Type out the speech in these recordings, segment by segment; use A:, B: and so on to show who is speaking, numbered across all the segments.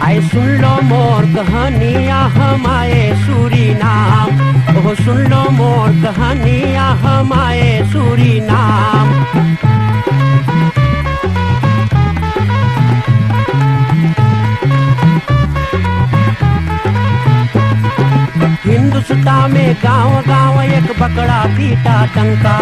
A: आए सुन लो मोर कहानियाँ हम आए सूरीनाम, ओह सुन लो मोर कहानियाँ हम आए सूरीनाम। हिंदुस्तान में गांव गांव एक बकरा पीटा डंका,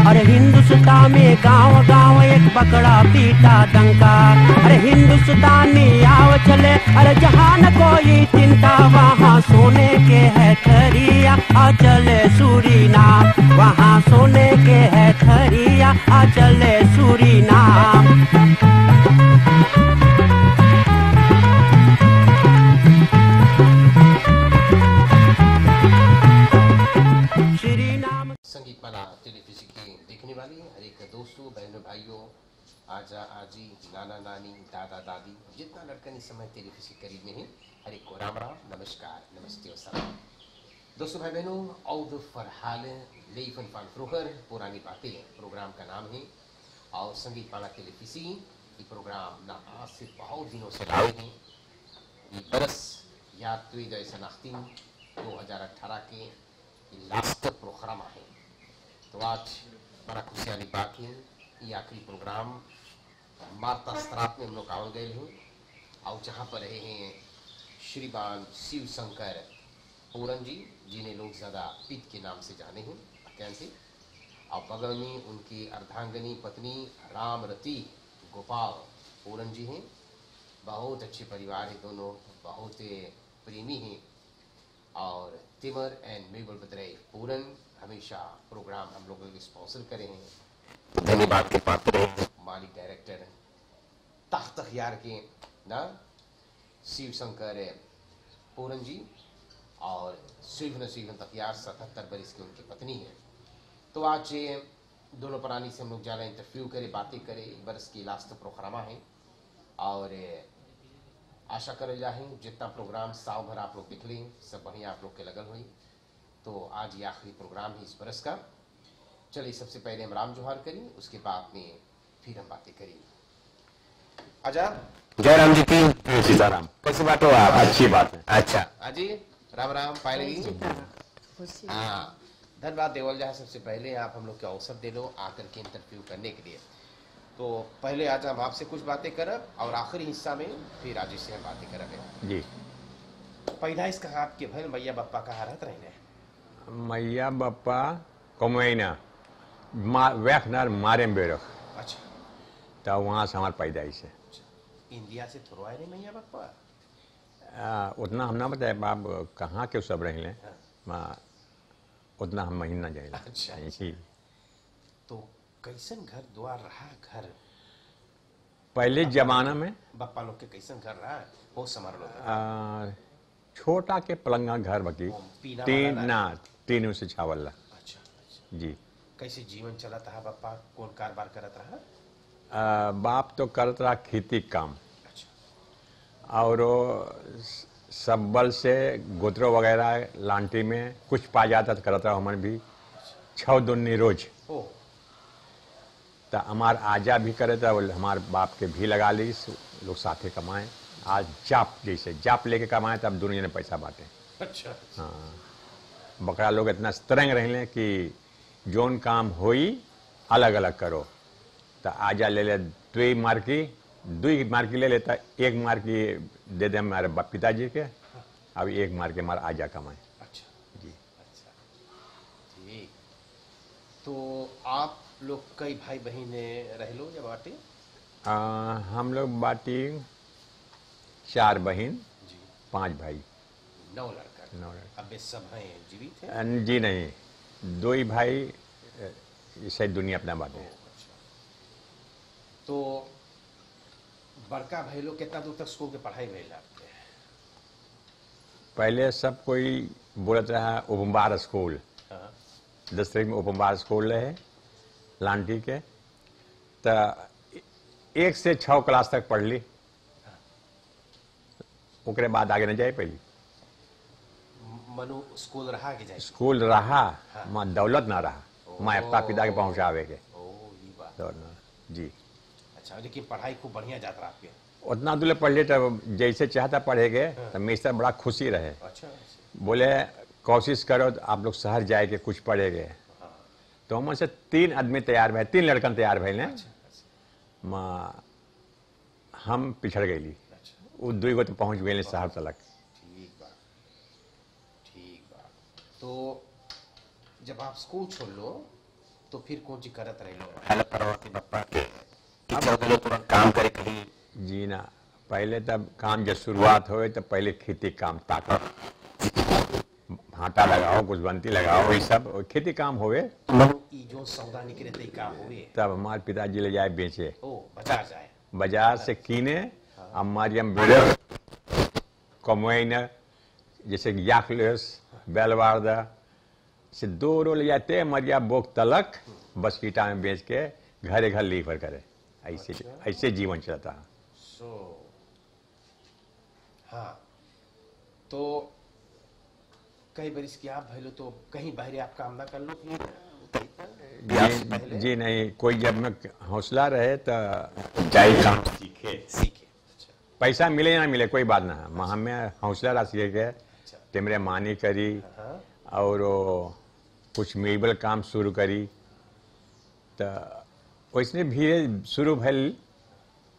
A: अरे हिंदुस्तान में गांव गांव एक बकरा पीटा डंका। अरे हिंदुस्तानी आओ चले, अरे जहाँ न कोई चिंता, वहाँ सोने के है खरिया आ चले सूरीनाम, वहाँ सोने के है खरिया आ चले सूरीनाम।
B: संगीत माला टेलीविजन की देखने वाली हर एक दोस्तों बहनों भाइयों, आजा आजी, नाना नानी, दादा दादी, जितना लड़कन इस समय टेलीविजन के करीब में है, हर एक को राम राम, नमस्कार, नमस्ते और सलाम। दोस्तों भाई बहनों, औद फरहाल लेफन फान फ्रोहर पुरानी बातें प्रोग्राम का नाम है और संगीत माला टेलीविजन ये प्रोग्राम ना आज से बहुत दिनों से लाए हैं। ये बरस याद तो जैसा नाख्तिन 2018 के लास्ट प्रोग्राम है। तो आज बड़ा खुशी वाली बात है, ये आखिरी प्रोग्राम माता स्त्राप में हम लोग आव गए हैं और जहाँ पर रहे हैं श्रीमान शिव शंकर पूरन जी, जिन्हें लोग ज़्यादा पित के नाम से जाने हैं कैसे, और बगल में उनकी अर्धांगनी पत्नी रामरती गोपाल पूरन जी हैं। बहुत अच्छे परिवार है दोनों, बहुत प्रेमी हैं और तिमर एंड मेबल बद्रे पूरन हमेशा प्रोग्राम हम लोगों को स्पॉन्सर करे हैं। धन्यवाद के पात्र हैं मालिक डायरेक्टर तख्त खियार के ना शिव शंकर पूरन जी और शिव तखियार 77 बरस की उनकी पत्नी है। तो आज दोनों प्राणी से हम लोग ज़्यादा इंटरव्यू करे, बातें करे, बरस की लास्ट प्रोग्रामा है और आशा कर जाए जितना प्रोग्राम साव भर आप लोग देख लें, सब बढ़िया आप लोग के लगल हुई। तो आज ये आखिरी प्रोग्राम है इस बरस का। चलिए सबसे पहले हम राम जोहार करें, उसके बाद में फिर हम बातें करें। आजा
C: जय राम जी की सीताराम। कैसी बात हो आप? अच्छी बात है। अच्छा
B: अजी राम राम पाए लगी। हाँ धन्यवाद देवल जहाँ सबसे पहले आप हम लोग के अवसर दे लो आकर के इंटरव्यू करने के लिए। तो पहले आज हम आपसे कुछ बातें करब और आखिरी हिस्सा में फिर राजेश से हम बातें करब
C: जी।
B: पैदाइश कहाँ आपके भैल मैया बप्पा कहाँ रहते रहने?
C: मैया बप्पा कमैना वैखनार मारे बेरख।
B: अच्छा
C: तो वहाँ से हमारे पैदाइश है।
B: इंडिया से थोड़ा आए मैया बप्पा?
C: उतना हम ना बताए बाप कहाँ के सब रह लें।
B: हाँ।
C: उतना हम महीना जाए।
B: अच्छा
C: इसी
B: तो कैसन घर द्वार रहा घर
C: पहले जमाना में
B: बप्पा लोग के कैसन घर रहा हो समार लोग?
C: छोटा के पलंगा घर बकी तीन से छावल।
B: अच्छा
C: जी।
B: कैसे जीवन चला था बप्पा? कौन कारोबार करत रहा?
C: बाप तो करत रहा खेती काम।
B: अच्छा।
C: और सब्बल से गोतरो वगैरह लांटी में कुछ पा जाता तो करता हमारे भी 6 दुन्नी रोज। तो हमार आजा भी करे था, हमारे बाप के भी लगा ली लोग साथे कमाए। आज जाप जैसे जाप लेके कमाए तब दोनों ने पैसा बांटे।
B: अच्छा।
C: हाँ बकरा लोग इतना स्ट्रेंग रहे कि जोन काम होई अलग अलग करो। तो आजा ले ले 2 मार्की ले लेता, 1 मार्की दे दे हमारे पिताजी के, अब 1 मार्की हमारा आजा कमाए।
B: अच्छा जी। अच्छा ठीक। तो आप लोग कई भाई बहन रह लो या बाटे?
C: हम लोग बाटी 4 बहन 5 भाई
B: 9 लड़का। अब वे सब हैं जीवित हैं?
C: जी नहीं, 2 ही भाई शायद दुनिया अपना बात है।
B: अच्छा। तो बड़का भाई लोग कितना दूर तक स्कूल के पढ़ाई भेज आपके?
C: पहले सब कोई बोलत रहा उपम्बार स्कूल।
B: हाँ।
C: 10वीं में उपम्बार स्कूल रहे लांटी के। तो 1 से 6 क्लास तक पढ़ ली। ओकरे बाद आगे न जाए पड़ी।
B: मनु स्कूल रहा के जाए?
C: स्कूल रहा।
B: हाँ।
C: माँ दौलत ना रहा, माँ अपना पिता के पहुंचावे के।
B: ये बात।
C: जी।
B: अच्छा, लेकिन पढ़ाई खूब बढ़िया जाता रहा आपके।
C: उतना दूर पढ़ ले तब जैसे चाहता पढ़ेगे तो मिस्टर बड़ा खुशी रहे।
B: अच्छा,
C: बोले कोशिश करो तो आप लोग शहर जाए के कुछ पढ़ेगे। तो हम से 3 आदमी तैयार भे, 3 लड़कन तैयार भैले। हम पिछड़ गई। वो 2 गो तो पहुंच गए शहर तलक।
B: ठीक बा, ठीक बा। तो जब आप स्कूल छोड़ लो तो फिर कौन चीज करत रहे लो? हेल्प करवा के पप्पा के टीचर के तुरंत काम करे कहीं?
C: जी ना, पहले तब काम जब शुरुआत हो तो पहले खेती काम ताकत, भाटा लगाओ, कुशबंती लगाओ, ये सब खेती काम होवे।
B: ई जो सौदा निकले तई का होवे
C: तब हमारे पिताजी ले जाए बेचे।
B: ओ बाजार जाए,
C: बाजार से कीने हमारी हम बेड़े कमोइन जैसे याकलेस बेलवारदा से 2 रो ले जाते मरिया बोक तलक, बस कीटा में बेच के घरे घर लीवर करे। ऐसे ऐसे जीवन चलता है।
B: सो हाँ, तो कई बरिस की आप भैलो तो कहीं बाहर आप काम ना कर लो फिर?
C: जी नहीं, कोई जब में हौसला रहे तो जाए काम
B: सीखे। अच्छा,
C: पैसा मिले या ना मिले कोई बात ना है, हमें हौसला रहा सीखे के तेमरे मानी करी और कुछ मेबल काम शुरू करी। तो वैसने भीड़े शुरू भल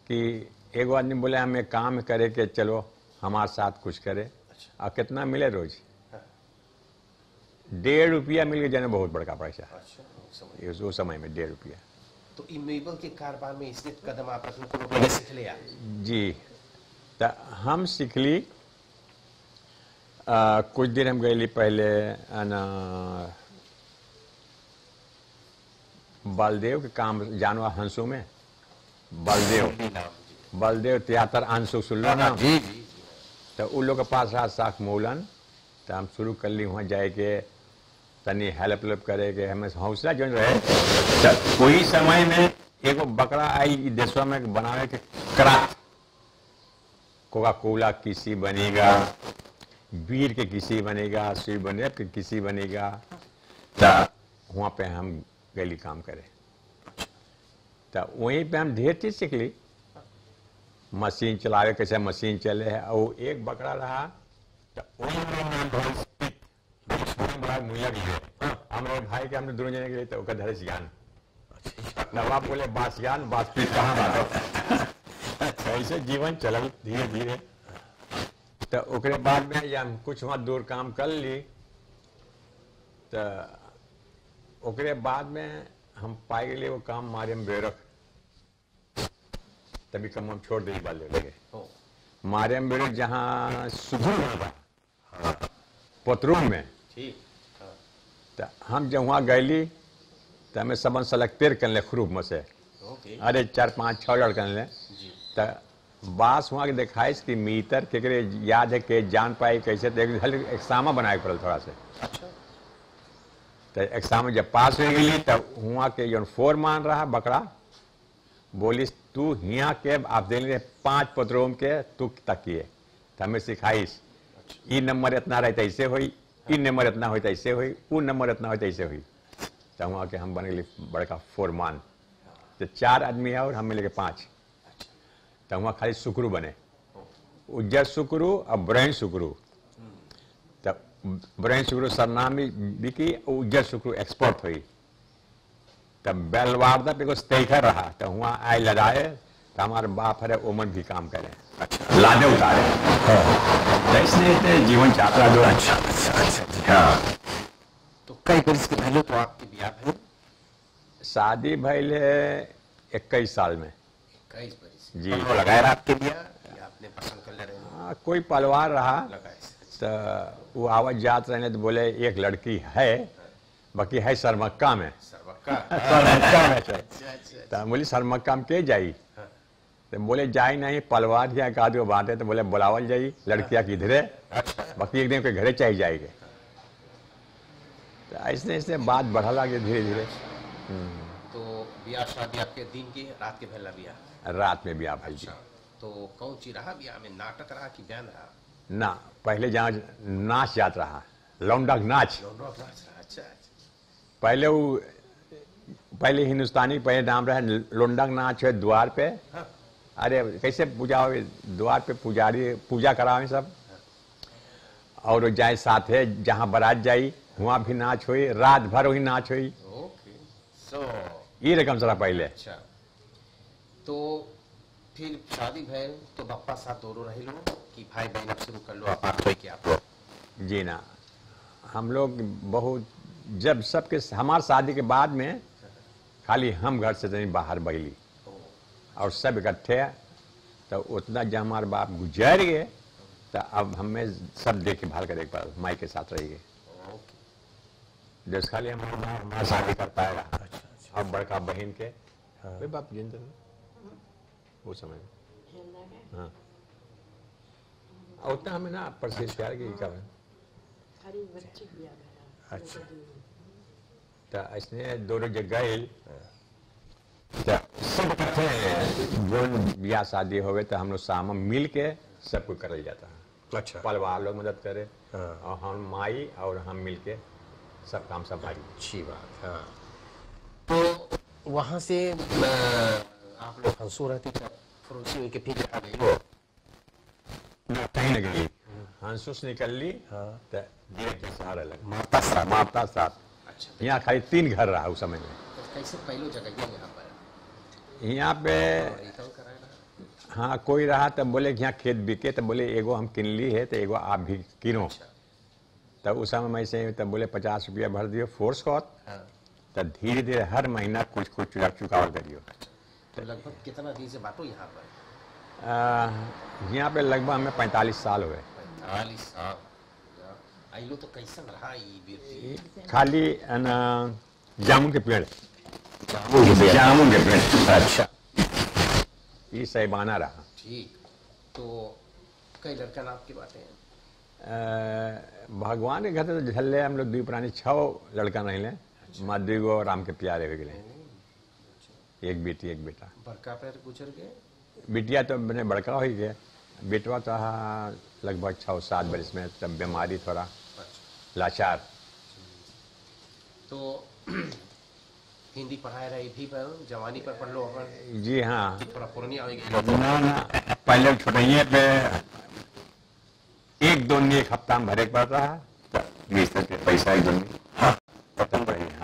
C: कि एगो आदमी बोले हमें काम करे के चलो हमारे साथ कुछ करे। और कितना मिले रोज? 1.5 रुपया मिल गया, जाने बहुत बड़का पैसा।
B: अच्छा,
C: उस समय में 1.5 रुपया।
B: तो इमेबल के कारोबार में इसने कदम आप अपने सीख लिया?
C: जी, तो हम सीखली। कुछ दिन हम गए पहले बलदेव के काम जानवा हंसू में। बलदेव त्यातर अंशु सुन लो ना।
B: जी जी।
C: तो उन लोग के पास रहा साख मौलन। तो हम शुरू कर ली वहाँ जाए के तनी हेल्प करे के हमें हौसला जो रहे। तो कोई समय में एगो बकरा आई देशवा में बनावे के करात कोका कोला किसी बनेगा, वीर के किसी बनेगा, शिव बने के किसी बनेगा। तो वहाँ पे हम गली काम करे। तो वहीं पे हम ढेर चीज सीख ली, मशीन चलावे कैसे मशीन चले है। और एक बकरा रहा तो हमारे भाई के हमने दोनों जने के लिए तो धरस ज्ञान नवाब बोले बास ज्ञान बास पीठ कहाँ बात ऐसे जीवन चल धीरे धीरे। तो ओकरे बाद में या हम कुछ वहाँ दूर काम कर ली। तो ओकरे बाद में हम पाए गए वो काम मारे में बेरक, तभी कम हम छोड़ दी बाल लगे मारे में बेरक जहाँ सुधर पतरूम में। तो हम जब वहाँ गईली तो हमें सबन सलेक्टेर कर ले खूब में से। अरे 4, 5, 6 लड़कन ले। तो बास वहाँ के दिखाइस कि मीटर केकरे याद है के जान पाई कैसे तो एक सामा बनाए पड़ल थोड़ा से। तो एग्जाम जब पास हो गई तब वहाँ के जो फोरमान रहा बकरा बोलिस तू यहाँ के आप दे 5 पत्रों के तू तकिए। तो हमें सिखाइस ई नंबर इतना रहता ऐसे हुई, ई नंबर इतना होता ऐसे हुई, वो नंबर इतना होता ऐसे हुई। तो वहाँ के हम बन गए बड़का फोरमान। तो 4 आदमी है और हम मिले के 5। तो वहाँ खाली सुकरू बने, उज्जर सुकरू और ब्रेन सुकरू। तो ब्रेन सुकरू सरनाम बिकी, उज्जर सुकरू एक्सपोर्ट हुई। तब बेलवारदा पे कुछ तैखर रहा। तो वहाँ आए लदाए तो हमारे बाप है ओमन भी काम करे। अच्छा, लादे उतारे जीवन चाहता जो। अच्छा।
B: तो कई बरिस के पहले तो आपके ब्याह भइल?
C: शादी भइल है 21 साल में।
B: 21 बरिस
C: जी।
B: तो लगाए रहा आपके ब्याह या आपने पसंद कर ले रहे?
C: कोई पलवार रहा
B: लगाए।
C: तो वो आवाज जात रहे तो बोले एक लड़की है, बाकी है सरमक्का में। सरमक्का में तो बोली सरमक्का में के जाई? तो बोले जाई नहीं, पलवार या का दो बात है। तो बोले बुलावल जाई लड़किया किधरे, बाकी एक दिन के घरे चाहिए जाएंगे। तो ऐसे ऐसे बात बढ़ा लगे धीरे धीरे।
B: तो ब्याह शादी आपके दिन की रात के पहला ब्याह?
C: रात में ब्याह भाई।
B: तो कौन सी रहा ब्याह में, नाटक रहा कि बयान रहा?
C: ना, पहले जहाँ नाच जात रहा, लौंडक नाच।
B: अच्छा।
C: पहले वो पहले हिंदुस्तानी पहले नाम रहा लोंडंग नाच है द्वार पे।
B: हाँ।
C: अरे कैसे पूजा हो, द्वार पे पुजारी पूजा करावे सब, और जाए साथ है जहाँ बारात जाई वहाँ भी नाच हुई, रात भर वही नाच हुई।
B: ओके सो
C: ये रकम सरा पहले।
B: अच्छा, तो फिर शादी भैल तो बप्पा साथ दोनों रहे लो कि भाई बहन अब शुरू कर लो आप के आप?
C: जी ना, हम लोग बहुत जब सबके हमारे शादी के बाद में खाली हम घर से नहीं बाहर बगली और सब इकट्ठे, तो उतना जब हमारे बाप गुजर गए तो अब हमें सब देखभाल करे पर माई के साथ रहिए, जैसे खाली हमारा शादी कर पाएगा। अब बड़का बहन के वे बाप जिंदा वो समय में। हाँ, उतना हमें ना परसेस प्यार की कब
B: अच्छा
C: तो इसने दोनों जगह सब इकट्ठे जो ब्याह शादी होवे तो हम लोग साम मिल के सब कुछ करल जाता है।
B: अच्छा
C: परिवार लोग मदद करे
B: हाँ।
C: और हम माई और हम मिल के सब काम संभाली।
B: अच्छी बात। हाँ, तो वहाँ से आप लोग हंसू रहती तब फरोसी हुई के फिर आ गई हो?
C: कहीं न गई हंसूस निकल ली।
B: हाँ।
C: तो धीरे सहारा लग
B: माता
C: साथ
B: अच्छा,
C: यहाँ खाली 3 घर रहा उस समय में।
B: तो कैसे पहलो जगह यहाँ पर
C: यहाँ पे
B: रिकल कराया?
C: हाँ कोई रहा तब बोले कि यहाँ खेत बिके, तब बोले एगो हम किन ली है तो एगो आप भी किनो।
B: अच्छा
C: तब उस समय में से तब बोले 50 रुपया भर दियो फोर्स को,
B: हाँ,
C: तब धीरे धीरे हर महीना कुछ कुछ चुकावल करियो।
B: तो लगभग कितना दिन से बांटो यहाँ पर?
C: यहाँ पे लगभग हमें 45 साल हुए।
B: 45 साल। आइलो तो कैसन रहा ये व्यक्ति?
C: खाली जामुन के पेड़,
B: जामुन के पेड़। अच्छा
C: ये सैबाना रहा।
B: ठीक, तो कई लड़का नाम की बातें हैं?
C: भगवान के घर तो झल्ले हम लोग 2 प्राणी 6 लड़का नहीं ले, माधवी गो राम के प्यारे हो गए, एक बेटी एक बेटा।
B: बड़का पैर गुजर गए?
C: बिटिया तो मैंने बड़का हो ही गया, बेटवा तो लगभग 6-7 बरस में, तब बीमारी थोड़ा लाचार।
B: तो हिंदी पढ़ाए रही भी पर जवानी पर पढ़ लो अपन?
C: जी हाँ,
B: थोड़ा पुरानी आ गई?
C: ना पहले छोटे पे 1-2 ने 1 हफ्ता में भरे पड़ रहा, 20 तक पैसा 1 दिन हाँ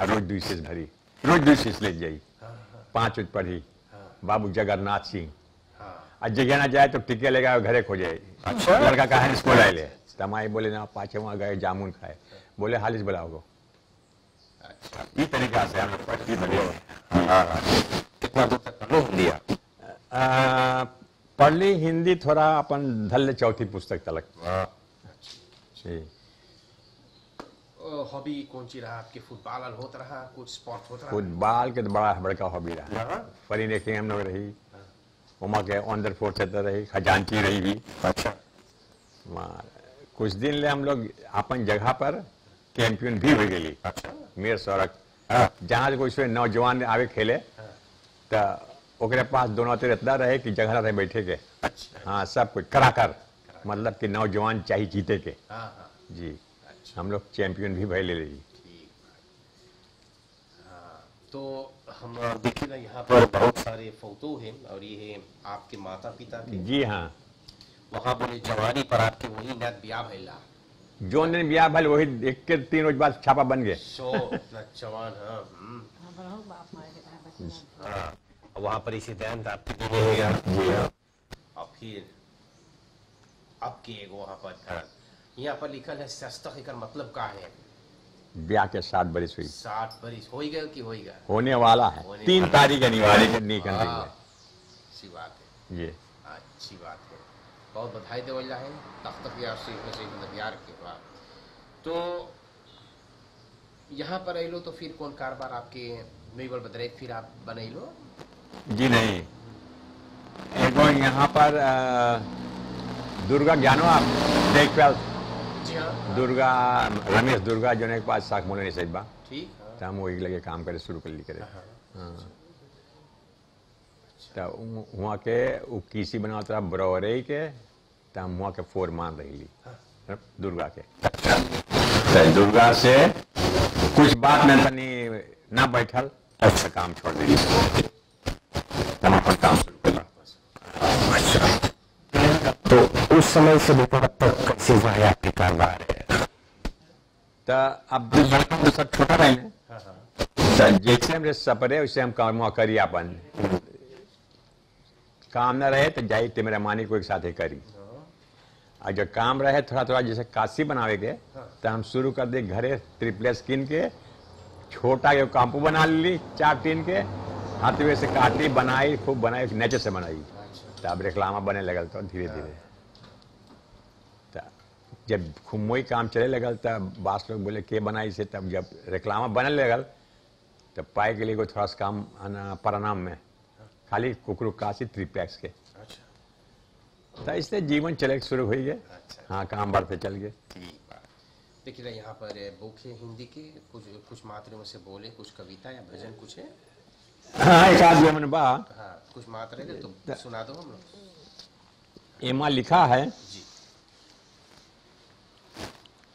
C: रोज 2 शीश भरी, रोज 2 शीश ले जाई। 5 रोज पढ़ी। बाबू जगन्नाथ सिंह और जगह ना जाए तो टिके लेगा घरे खो जाए।
B: अच्छा।
C: लड़का कहा स्कूल आए ले तमाई बोले ना पाछे वहाँ गए जामुन खाए, बोले हालिस बुलाओ।
B: अच्छा,
C: इस तरीका से हम लोग पढ़ती बने।
B: कितना दूर तक पढ़ लिया?
C: पढ़ ली हिंदी थोड़ा अपन धल्ले 4थी पुस्तक तलक। जी।
B: हॉबी कौन सी रहा आपके? फुटबॉल होता रहा, कुछ स्पोर्ट होता रहा?
C: फुटबॉल के तो बड़ा बड़का हॉबी रहा।
B: हाँ।
C: फरी देखिए हम लोग रही, उमा के अंडर 4 से रही, खजांची रही भी।
B: अच्छा,
C: कुछ दिन ले हम लोग अपन जगह पर चैंपियन भी हो गई।
B: अच्छा,
C: मेरे सड़क जहाँ से कोई नौजवान आवे खेले तो ओकरे पास दोनों तरह इतना रहे कि जगह रहे बैठे के।
B: अच्छा,
C: हाँ सब कुछ कराकर, मतलब कि नौजवान चाहिए जीते के।
B: हाँ हाँ,
C: जी।
B: अच्छा,
C: हम लोग चैंपियन भी भय ले ली।
B: ठीक। हाँ, तो हम देखिए ना यहाँ पर बहुत सारे फोटो हैं और ये है आपके माता पिता के।
C: जी हाँ,
B: वहाँ बोले जवानी पर आपके वही नाथ ब्याह भैला।
C: जो दिन ब्याह भल वही 1 के 3 रोज बाद छापा बन गए।
B: सो इतना जवान। हाँ, वहाँ पर इसी ध्यान आपके भी रहेगा।
C: जी हाँ।
B: और फिर आपके एगो वहाँ पर घर, यहाँ पर लिखल है सस्ता का मतलब का है?
C: ब्याह के 7 बरिस हुई,
B: 60 बरिस हो गए कि होएगा?
C: होने वाला है।
B: होने
C: 3
B: वाला।
C: तारीख अनिवार्य के निकल रही
B: हाँ,
C: है।
B: अच्छी बात है।
C: जी।
B: अच्छी बात है, बहुत बधाई देवल जाए तब तक यार से मतलब यार के बाद। तो यहाँ पर अलो तो फिर कौन कारोबार आपके नहीं बल बदले फिर आप बनैलो?
C: जी नहीं, एगो यहाँ पर दुर्गा ज्ञानो आप देख पाल,
B: जी हाँ,
C: दुर्गा रमेश दुर्गा जो ने के पास साख मोले नहीं सही बा,
B: ठीक। हाँ,
C: तो हम वही लगे काम करे शुरू कर ली करे। हाँ, तो वहाँ के वो किसी बनावत रहा बरौरे के, तो हम वहाँ के फोरमान रही ली दुर्गा के। तो दुर्गा से कुछ बात में तनी ना बैठल अच्छा काम छोड़ दीजिए, हम अपन काम शुरू करें।
D: तो उस समय से लेकर अब तक कैसे हुआ है आपके कारोबार?
C: तो अब लड़का तो सब छोटा रहे तो जैसे हमरे सपरे वैसे हम काम करी अपन, काम न रहे तो जाई तेरा मानी को एक साथ ही करी, और जब काम रहे थोड़ा थोड़ा जैसे काशी बनावे के तो हम शुरू कर दे घरे ट्रिपलेस किन के छोटा के कांपू बना ली 4 टीन के, हाथवे से काटी बनाई, खूब बनाई, नेचे से बनाई, तब रेखलामा बने लगल तो धीरे धीरे जब खुमोई काम चले लगल तब बास लोग बोले के बनाई से, तब जब रेखलामा बने लगल तब पाए के लिए को थोड़ा सा काम परिणाम में खाली कुकरू काशी ट्रिपैक्स के, तो इससे जीवन चले शुरू हो गए। हाँ, काम बढ़ते चल गए।
B: देखिए यहाँ पर बुक है हिंदी के, कुछ मात्रा में से बोले, कुछ कविता या भजन कुछ है।
C: हाँ, एक आध मन बा।
B: हाँ, कुछ मात्रा है तो सुना दो हम लोग।
C: एमा लिखा है
B: जी।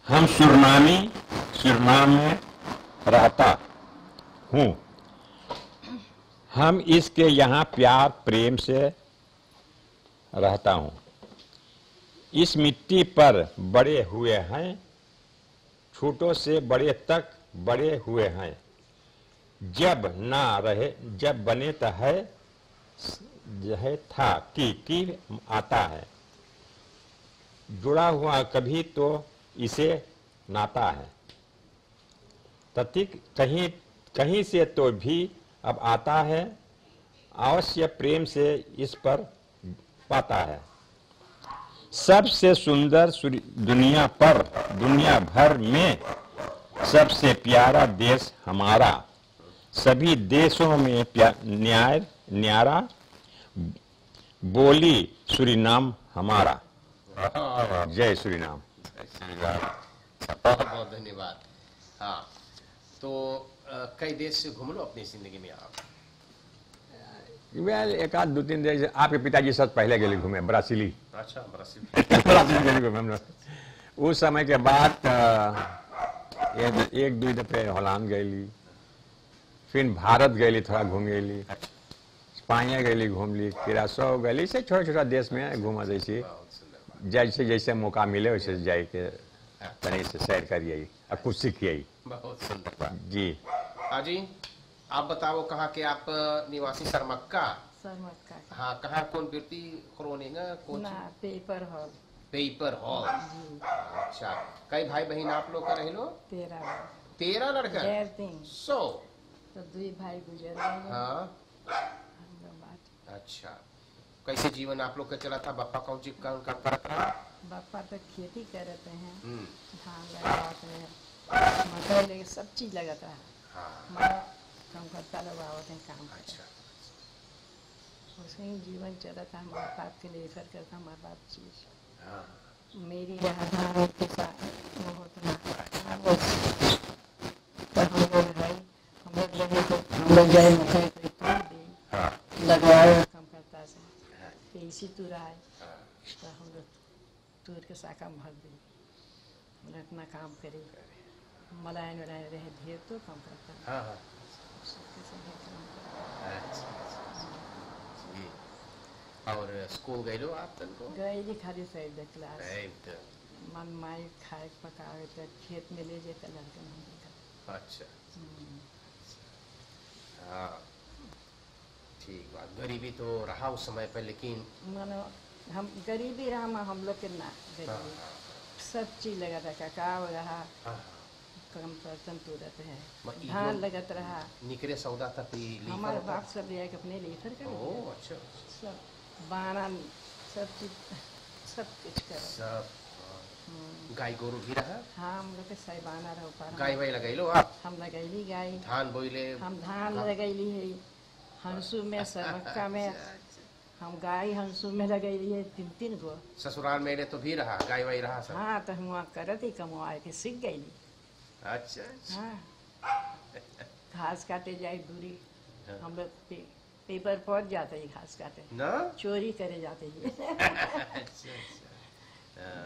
C: हम सुरनाम में रहता हूँ, हम इसके यहाँ प्यार प्रेम से रहता हूँ, इस मिट्टी पर बड़े हुए हैं, छोटों से बड़े तक बड़े हुए हैं, जब ना रहे जब बने तो है यह था कि आता है, जुड़ा हुआ कभी तो इसे नाता है, तथिक कहीं से तो भी अब आता है, अवश्य प्रेम से इस पर पाता है, सबसे सुंदर दुनिया भर में सबसे प्यारा देश हमारा, सभी देशों में न्यारा बोली सूरीनाम हमारा। जय सूरीनाम।
B: बहुत बहुत धन्यवाद। हाँ, तो कई देश से घूम लो अपनी जिंदगी में आप?
C: वेल, एक आध 2-3 देश। आपके पिताजी साथ पहले गए घूमे ब्राजीली।
B: अच्छा, ब्राजील
C: गए घूमे हम लोग। उस समय के बाद 1-2 दफे होलैंड गई, फिर भारत गई, थोड़ा घूम गई, स्पानिया गई घूम ली, किरासो गई, से छोटा छोटा देश में घूमा, जैसे जैसे मौका मिले वैसे जाए के तनी से सैर करिए और कुछ सीखिए।
B: बहुत सुंदर
C: जी।
B: हाँ जी, आप बताओ कहाँ के आप निवासी? सरमक्का। हाँ, कहाँ कौन व्यक्ति करोनेगा कौन?
E: Paper hall.
B: Paper hall. अच्छा, कई भाई बहन आप लोग का रहे लो? 13 लड़का। 100
E: तो 2 भाई गुजर गए।
B: हाँ, अच्छा, कैसे जीवन आप लोग का चला था? बापा कौन सी काम करता रहा?
E: बापा तो खेती करते हैं, धान लगाते हैं, मकई लगे, सब चीज लगाता है। माँ कम करता लगावत है काम।
B: अच्छा,
E: उसमें ही जीवन चला था। हमारे बाप के लिए फर्क करता, हमारे बाप चीज मेरी यहाँ धान के साथ वो होता है, तो हम लोग है, हम लोग लगे तो हम लोग जाए मकई पे तोड़ दी, लगवाए कम करता से इसी तुरा है, तो हम लोग तूर के साका भर दी, हम लोग अपना काम करे, मलायन वलायन रहे ढेर तो कम करता।
B: और स्कूल गए लो आप? तनको
E: गए खाली साइड क्लास मन माई खाए पकावे तो खेत में ले जाते लड़के नहीं देखा।
B: अच्छा, हाँ, ठीक बात। गरीबी तो रहा उस समय पर, लेकिन
E: मानो हम गरीबी रहा, हम लोग के ना गरीबी, सब चीज लगा था, ककाव रहा, कम पर्सन तुरत है, धान लगत रहा,
B: निकरे सौदा तक
E: हमारे बाप सब ले अपने लेकर कर।
B: अच्छा,
E: सब बाना सब चीज सब कुछ कर।
B: सब गाय गोरू भी रहा?
E: हाँ, हम लोग के साइबाना रहो पर
B: गाय वाई लगै लो आप?
E: हम लगैली गाय,
B: धान बोइले,
E: हम धान लगैली है हंसू में, सरमक्का में, हम गाय हंसू में लगैली है 3-3 गो।
B: ससुराल में तो भी रहा गाय वाई रहा सब?
E: हाँ, तो हम वहाँ करत ही कमवा के सीख गई।
B: अच्छा,
E: हाँ, घास काटे जाए दूरी, हम लोग पेपर पहुंच जाते ही घास काटे
B: ना,
E: चोरी करे जाते ही।
B: अच्छा,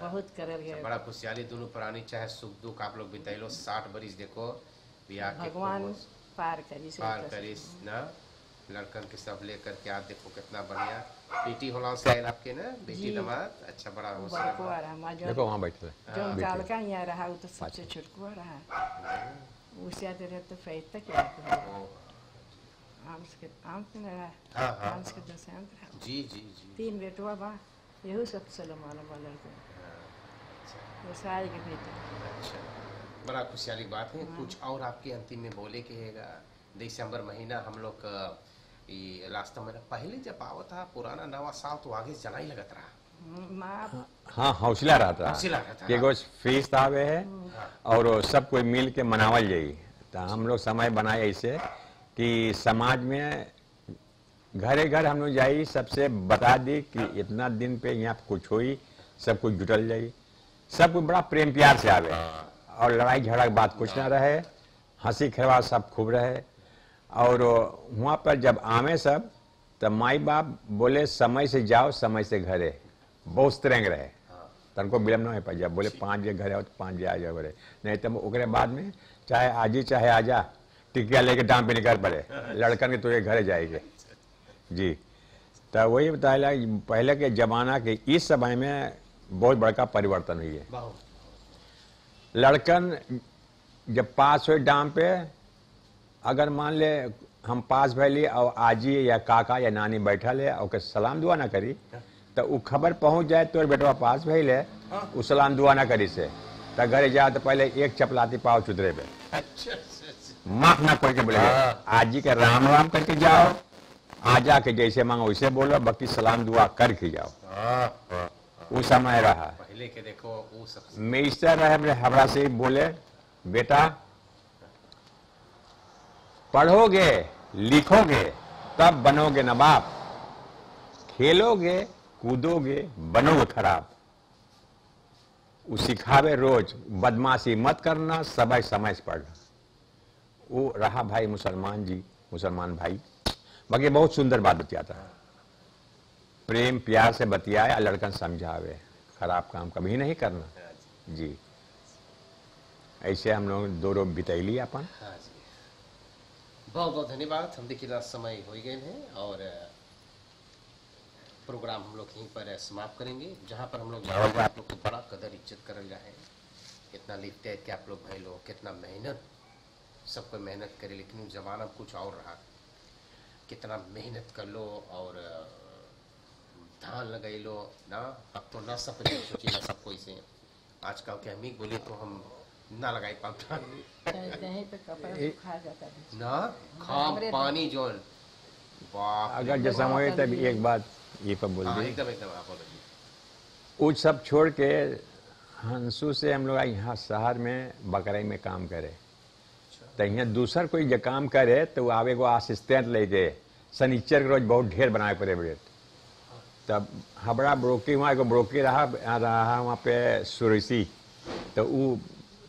E: बहुत करल गए।
B: बड़ा खुशहाली दोनों प्राणी, चाहे सुख दुख आप लोग बिताइलो। 60 बरिस देखो बियाह के
E: भगवान पार करी से
B: पार करिस ना लड़कन के सब लेकर के आप देखो कितना बढ़िया बेटी होला से आयल आपके ना बेटी
E: जी।
B: दामाद अच्छा बड़ा हो
E: बड़को आ रहा माँ
C: देखो वहाँ बैठे
E: जो कालका यहाँ रहा वो तो सबसे छुटको रहा उससे आते रहे तो फैत तक क्या आम्स के न रहा
B: हाँ, हाँ,
E: आम्स के दशांत रहा
B: जी जी जी
E: 3 बेटवा बा यही सब सलमान वाला को वो सारी के बेटा
B: अच्छा बड़ा खुशहाली की बात है कुछ और आपके अंतिम में बोले के हैगा दिसंबर महीना हम लोग का ये लास्ट महीना पहले जब आवत था पुराना नवा साल तो आगे जना ही लगत रहा
E: माँ
C: हाँ हौसला रहता
B: हौसला रहता,
C: कि कुछ फीस आवे है और सब कोई मिल के मनावल जाई तो हम लोग समय बनाए ऐसे कि समाज में घरे घर हम लोग जाई सबसे बता दी कि इतना दिन पे यहाँ कुछ हुई सब कुछ जुटल जाई सब कुछ बड़ा प्रेम प्यार से आवे और लड़ाई झगड़ा की बात कुछ ना रहे हंसी खेलवा सब खूब रहे और वहाँ पर जब आवे सब तब माई बाप बोले समय से जाओ समय से घरे बहुत स्ट्रेंग रहे तनको विलम्ब नहीं पाई जब बोले 5 बजे घरे आओ तो 5 बजे आ जाओ घरे नहीं तो ओकरे बाद में चाहे आज ही चाहे आजा टिकिया लेके डांग पे निकल पड़े लड़कन के तुझे घरे जाएंगे जी तो वही बताया पहले के जमाना के इस समय में बहुत बड़का परिवर्तन हुई है लड़कन जब पास हुए डाम पे अगर मान ले हम पास भैली और आजी या काका या नानी बैठल है और सलाम दुआ ना करी तो वो खबर पहुंच जाए तो बेटवा पास भैल है वो सलाम दुआ ना करी से तो घरे जाए तो पहले एक चपलाती पाव चुतरे पे माफ ना कोई के बोले आजी के राम राम करके जाओ आ जाके जैसे मांगो वैसे बोलो बाकी सलाम दुआ करके जाओ वो समय रहा
B: पहले के देखो वो सब
C: मिस्टर रहे हमरा से बोले बेटा पढ़ोगे लिखोगे तब बनोगे नवाब खेलोगे कूदोगे बनोगे खराब वो सिखावे रोज बदमाशी मत करना समय समय से पढ़ना वो रहा भाई मुसलमान भाई बाकी बहुत सुंदर बात बतियाता है प्रेम प्यार से बतियाए लड़कन समझावे खराब काम कभी नहीं करना जी ऐसे हम लोग दो रोज बितैली अपन
B: हाँ जी बहुत बहुत धन्यवाद हम देखिए समय हो गए हैं और प्रोग्राम हम लोग यहीं पर समाप्त करेंगे जहाँ पर हम लोग जाएंगे आप लोग को बड़ा कदर इज्जत करल जाए कितना लिखते हैं कि आप लोग भाई लोग कितना मेहनत सबको मेहनत करे लेकिन उस जमाना में कुछ और रहा कितना मेहनत कर लो और धान लगाई लो ना अब तो ना सब सोची ना सब कोई से आजकल के हम ही बोले तो हम ना लगाई पाता
E: कहीं पे कपड़ा सुखा जाता है
B: ना खाम पानी जो वाह
C: अगर जैसा हो तब एक बात ये पर बोल दी
B: एकदम एकदम आप बोलो जी
C: वो सब छोड़ के हंसू से हम लोग यहाँ शहर में बकराई में काम करे तो यहाँ दूसर कोई जो काम करे तो वो आवे को असिस्टेंट लेके सनीचर के रोज बहुत ढेर बनाए पड़े बड़े तब हबड़ा ब्रोकी वहाँ एगो ब्रोकी रहा वहाँ पे सुरसी तो वो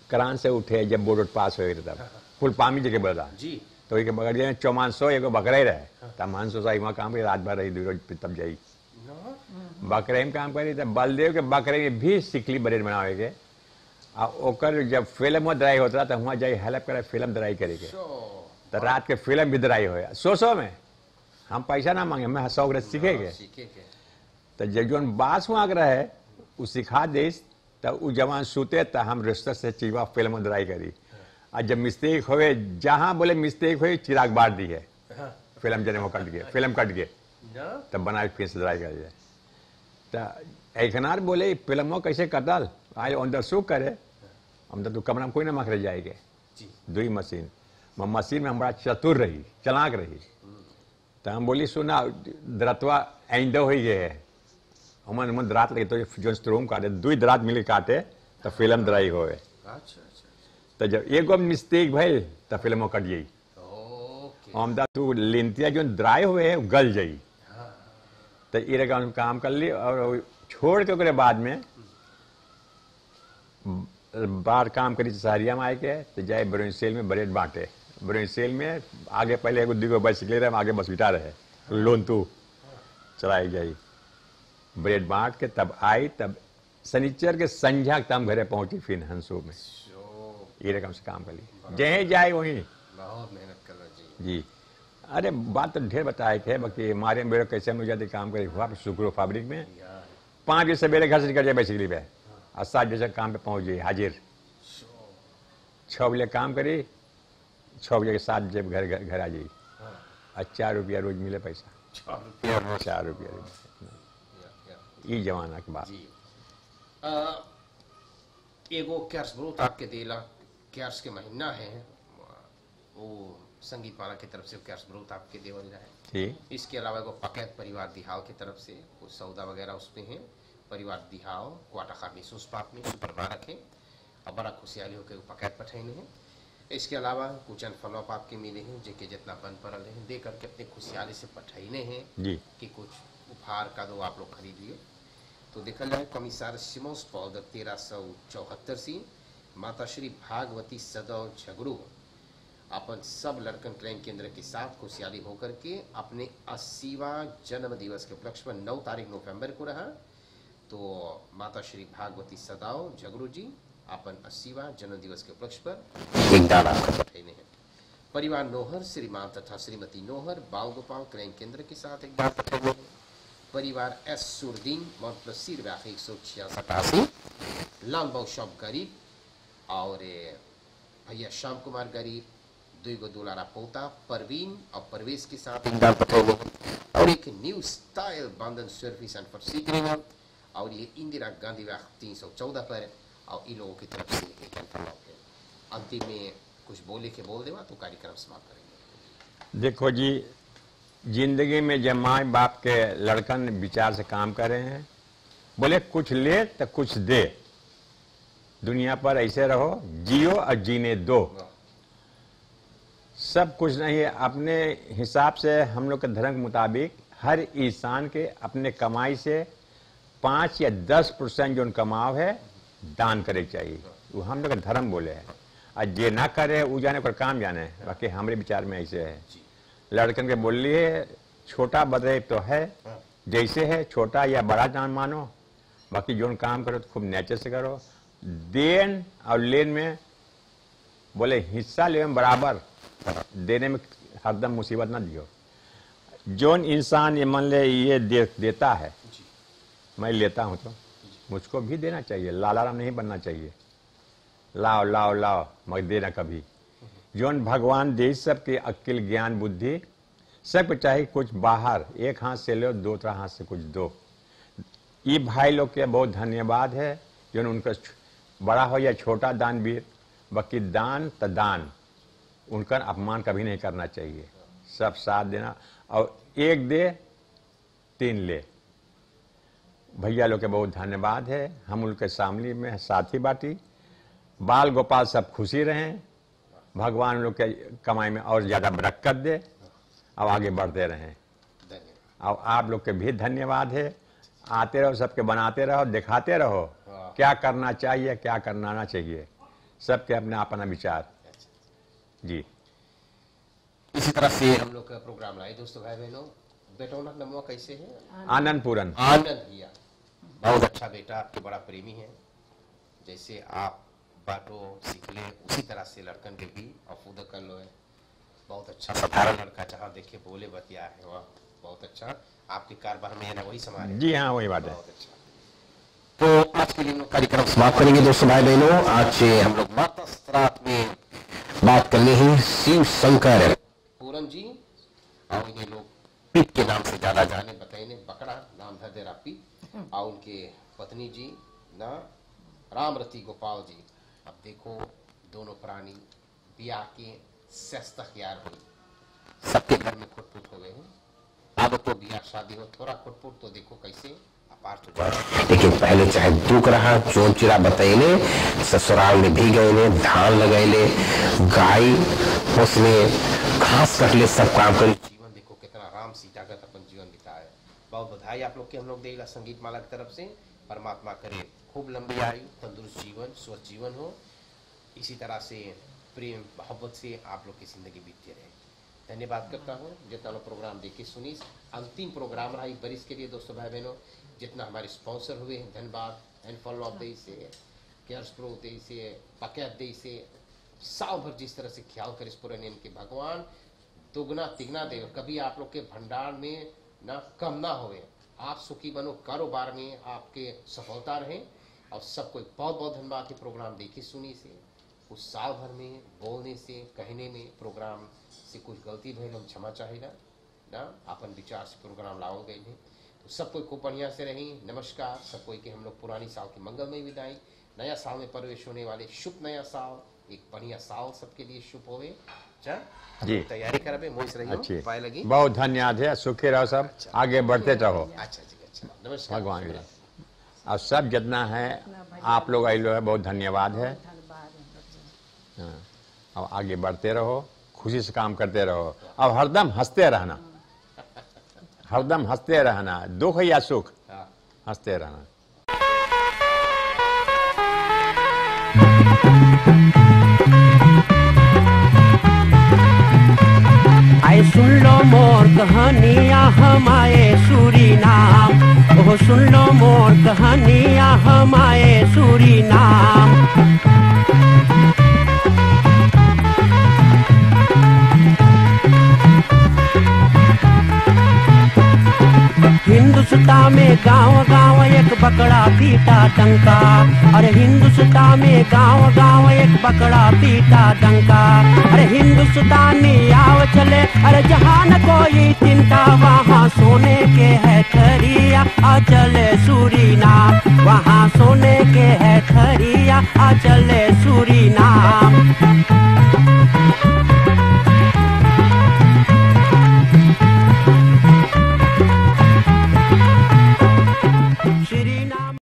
C: करान से उठे जब बोर्ड पास हो गए तब फुल पामी जगह बता
B: जी
C: तो एक बगड़िया में 400 एगो बकरे रहे तब मानसो साई वहाँ काम करी रात भर रही रोज तब जाई बकरे में काम करी तब बलदेव के बकरे में भी सिकली ब्रेड बनावे के आ ओकर जब फिल्म दराई होता तो वहाँ जाई हेल्प करे फिल्म दराई करे के तो रात के फिल्म भी दराई हो 100 में हम पैसा ना मांगे मैं 100 ग्रह सीखेंगे तो जब जो बास वहाँ रहे वो सिखा दे तो वो जवान सूते तो हम रिश्ते से चीवा फिल्म दराई करी और जब मिस्टेक हुए जहाँ बोले मिस्टेक हुई चिराग बार दी है फिल्म जने वो कट गए फिल्म कट गए तब बनाए फिर से दराई करिए तो एकनार बोले फिल्मों कैसे कटल आज अंदर शो करे हम तो कमरा में कोई ना मख रह जाएंगे दुई मशीन मशीन में हमारा चतुर रही चलाक रही तो हम बोली सुना दरतवा एंडो हो गए है हमन मन दरात लगे तो जो स्ट्रोम काटे दुई दरात मिले काटे तो फिल्म दराई होए तो जब एगो मिस्टेक भइल तो फिल्म कट गई हम तू लिंतिया जो दराई हुए है गल जाई तो ये काम कर ली और छोड़ के ओकरे बाद में बार काम करी सहरिया में आए के तो जाए ब्रोसेल में ब्रेड बांटे ब्रोसेल में आगे पहले एगो दूगो बाइसिकल रहे आगे बस बिटा रहे लोन तू चलाई जाई ब्रेड बांट के तब आई तब शनिचर के संझा तम घरे पहुंची फिर हंसो में ये रकम से काम कर ली जहीं जाए वहीं
B: बहुत मेहनत कर
C: जी। अरे बात तो ढेर बताए थे, बाकी हमारे मेरे कैसे मुझे जाते काम करे हुआ शुक्र फैब्रिक में 5 बजे सवेरे घर से निकल जाए बेसिकली पे और 7 बजे काम पे पहुंच जाइए हाजिर। 6 बजे काम करी, 6 बजे के 7 बजे घर आ जाइए और 4 रुपया रोज मिले पैसा। 4 रुपया ये जमाना की बात।
B: जी एगो कैर्स ग्रोथ आपके देला कैर्स के महीना है वो संगीत माला की तरफ से कैर्स ग्रोथ आपके देवल जाए।
C: ठीक।
B: इसके अलावा एगो पकैत परिवार दिहाव की तरफ से कुछ सौदा वगैरह उसमें है। परिवार दिहाव क्वाटा खानी सुस्पाप में सुपरवा रखे और बड़ा खुशहाली होकर पकैत पठाने हैं। इसके अलावा कुछ अनफॉलोअप आपके मिले हैं जेके जितना बन पड़ल है दे करके अपने खुशहाली से पठाने हैं
C: जी
B: कि कुछ उपहार का दो आप लोग खरीद लिए। तो देखा जाए कमिश्नर सिमोस पौध 1374 से माता श्री भागवती सदैव झगड़ू अपन सब लड़कन क्राइम केंद्र के साथ खुशहाली होकर के अपने 80वां जन्म दिवस के उपलक्ष्य में 9 तारीख नवंबर को रहा। तो माता श्री भागवती सदाव झगड़ू जी अपन 80वां जन्म दिवस के उपलक्ष्य पर एक दान आपको पठाने हैं। परिवार नोहर श्रीमान तथा श्रीमती नोहर बाल गोपाल क्राइम केंद्र के साथ एक दान पठाने हैं। परिवार एस सुरदीन मोहम्मद 166 लाल बाबू शॉप गरीब और भैया श्याम कुमार गरीब 2 दुलारा पोता परवीन और परवेश के साथ एक दान पठाने हैं। और एक न्यू स्टाइल बंधन सर्विस एंड फॉर सीक्रेट और ये इंदिरा गांधी वाक 314 पर और इन लोगों की तरफ से एक एनफॉलोप है। अंतिम में कुछ बोले के बोल देवा तो कार्यक्रम समाप्त करेंगे।
C: देखो जी, जिंदगी में जब माँ बाप के लड़कन विचार से काम कर रहे हैं, बोले कुछ ले तो कुछ दे। दुनिया पर ऐसे रहो, जियो और जीने दो। सब कुछ नहीं है, अपने हिसाब से हम लोग के धर्म के मुताबिक हर इंसान के अपने कमाई से 5 या 10% जो कमाव है दान करे चाहिए। वो हम लोग का धर्म बोले है। और जे ना करे वो जाने पर काम जाने, बाकी हमारे विचार में ऐसे है। लड़कन के बोल लिए छोटा बदले तो है, जैसे है छोटा या बड़ा जान मानो, बाकी जो काम करो तो खूब नेचर से करो। देन और लेन में बोले हिस्सा ले बराबर, देने में हरदम मुसीबत ना दियो। जोन इंसान ये मान ले ये देता है, मैं लेता हूं तो मुझको भी देना चाहिए। लालाराम नहीं बनना चाहिए, लाओ लाओ लाओ मगर देना कभी। जोन भगवान दे सबके अक्ल ज्ञान बुद्धि सबको चाहिए कुछ बाहर, एक हाथ से लो दूसरा हाथ से कुछ दो। ये भाई लोग के बहुत धन्यवाद है जो उनका बड़ा हो या छोटा दानवीर, बाकी दान तो दान, उनका अपमान कभी नहीं करना चाहिए। सब साथ देना और एक दे 3 ले। भैया लोग के बहुत धन्यवाद है, हम उनके सामने में साथी बाटी। बाल गोपाल सब खुशी रहें, भगवान लोग के कमाई में और ज़्यादा बरकत दे और आगे बढ़ते रहें। और आप लोग के भी धन्यवाद है। आते रहो, सबके बनाते रहो, दिखाते रहो क्या करना चाहिए क्या करना ना चाहिए, सबके अपने अपना विचार। जी
B: इसी तरह से हम लोग का प्रोग्राम लाए दोस्तों भाई बहनों। बेटा उनका नमवा कैसे है?
C: आनंद पूरन।
B: आनंद भैया बहुत अच्छा बेटा, आपके बड़ा प्रेमी है। जैसे आप बाटो सीख ले उसी तरह से लड़कन के भी अफूदा कर लो है। बहुत अच्छा साधारण लड़का, जहाँ देखे बोले बतिया है वह बहुत अच्छा। आपके कारोबार में है ना वही समारे।
C: जी हाँ वही बात है।
B: बहुत अच्छा। तो आज के लिए हम लोग कार्यक्रम समाप्त करेंगे दोस्तों भाई बहनों। आज हम लोग माता स्त्रात में बात करने ही शिव शंकर पूरन जी और इन्हें लोग पीट के नाम से ज्यादा जाने बताइए, बकड़ा नाम धर दे रापी और उनके पत्नी जी ना रामरती गोपाल जी। अब देखो दोनों प्राणी बिया के सस्ता यार हुई, सबके घर में खुटपुट हो गए हैं। अब तो बिया शादी हो थोड़ा खुटपुट तो देखो कैसे अपार्ट हो जाए। लेकिन पहले चाहे दुख रहा चोन चिरा बतैले, ससुराल में भी गए, धान लगैले, गाय उसमें घास कटले, सब काम कर जीवन देखो कितना राम सीतागत अपन जीवन बिताए। बहुत बधाई आप लोग के हम लोग देगा संगीत माला की तरफ से। परमात्मा करे खूब लंबी आयु, तंदुरुस्त जीवन, स्वस्थ जीवन हो। इसी तरह से प्रेम मोहब्बत से आप लोग की जिंदगी बीतती रहे। धन्यवाद करता हूँ जितना लोग प्रोग्राम देखे सुनी। अंतिम प्रोग्राम रहा एक बरिस के लिए दोस्तों भाई बहनों। जितना हमारे स्पॉन्सर हुए हैं धन्यवाद। एनफॉलोप दे से, केयर्स प्रो दे से, पकैत दे से, साल भर जिस तरह से ख्याल कर इस पूरे के भगवान दुगना तिगना दे, कभी आप लोग के भंडार में ना कम ना होवे। आप सुखी बनो, कारोबार में आपके सफलता रहे। और सबको बहुत बहुत धन्यवाद के प्रोग्राम देखी सुनी से। उस साल भर में बोलने से कहने में प्रोग्राम से कुछ गलती भइल हम क्षमा चाहेगा ना, अपन विचार से प्रोग्राम लाओ गए हैं। तो सब कोई खूब बढ़िया से रही। नमस्कार सब कोई के हम लोग पुरानी साल की मंगलमय विदाई, नया साल में प्रवेश होने वाले शुभ नया साल, एक बढ़िया साल सबके लिए शुभ होवे।
C: जी
B: तैयारी करबे, मोइस रही
C: अच्छी
B: पाए लगी।
C: बहुत धन्यवाद है, सुखी रहो सब, आगे बढ़ते रहो
B: अच्छा जी, अच्छा नमस्कार
C: भगवान के। और सब जितना है आप लोग आइलो है, बहुत धन्यवाद है।
E: धन्यवाद हम लोग।
C: हाँ, और आगे बढ़ते रहो, खुशी से काम करते रहो, और हरदम हंसते रहना, हरदम हंसते रहना, दुख या सुख
B: हाँ।
C: हंसते रहना।
A: आए सुन लो मोर कहानियाँ हम आए सूरीनाम, ओह सुन लो मोर कहानियाँ हम आए सूरीनाम। हिंदुस्तान में गांव गांव एक बकरा पीटा डंका, अरे हिंदुस्तान में गांव गांव एक बकरा पीटा डंका। अरे हिंदुस्तानी आव चले, अरे जहाँ न कोई चिंता, वहाँ सोने के है खरिया, आ चले सूरीनाम, वहाँ सोने के है खरिया, आ चले सूरीनाम।